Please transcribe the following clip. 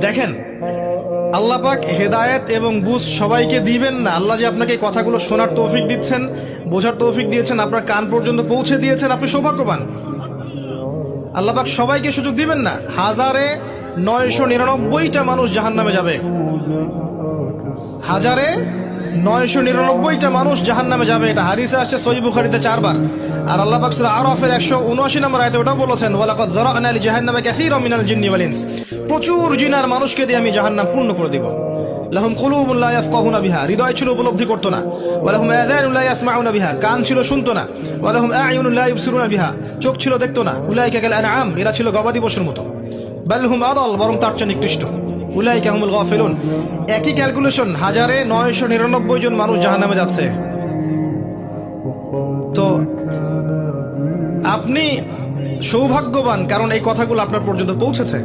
দেখেন, আল্লাহ পাক হেদায়েত এবং বুঝ সবাইকে দিবেন না। আল্লাহ যে আপনাকে এই কথাগুলো শোনার তৌফিক দিচ্ছেন, বোঝার তৌফিক দিয়েছেন, আপনার কান পর্যন্ত পৌঁছে দিয়েছেন, আপনি সৌভাগ্যবান। আল্লাহ পাক সবাইকে সুযোগ দিবেন না। 1999টা মানুষ জাহান্নামে যাবে, 1999টা মানুষ জাহান্নামে যাবে। এটা হাদিসে আসছে সহিহ বুখারীতে 4 বার। আর আল্লাহ পাক সূরা আরাফের 179 নম্বর আয়াতে ওটাও বলেছেন, ওয়ালাকাদ যারা'না লিজাহান্নামা কাসীরাম মিনাল জিন্নি ওয়াল ইনস। প্রচুর জিন আর মানুষকে দিয়ে আমি জাহান্নাম পূর্ণ করে দিব। লাহুম কুলুবুন লা ইয়াফকাহুনা বিহা, হৃদয় ছিল উপলব্ধি করতো না। ওয়া লাহুম আযানুন লা ইয়াসমাউনা বিহা, কান ছিল শুনতো না। ওয়া লাহুম আ'য়ুনুন লা ইবসিরুনা বিহা, চোখ ছিল দেখতো না। উলাইকা কাল আনআম, এরা ছিল গবাদি পশুর মতো। বাল হুম আদাল, বরং তার চেয়ে নিকৃষ্ট। উলাইকা হুমুল গাফিলুন। একই ক্যালকুলেশন, 1999 জন মানুষ জাহান্নামে যাচ্ছে। তো আপনি সৌভাগ্যবান, কারণ এই কথাগুলো আপনার পর্যন্ত পৌঁছেছে।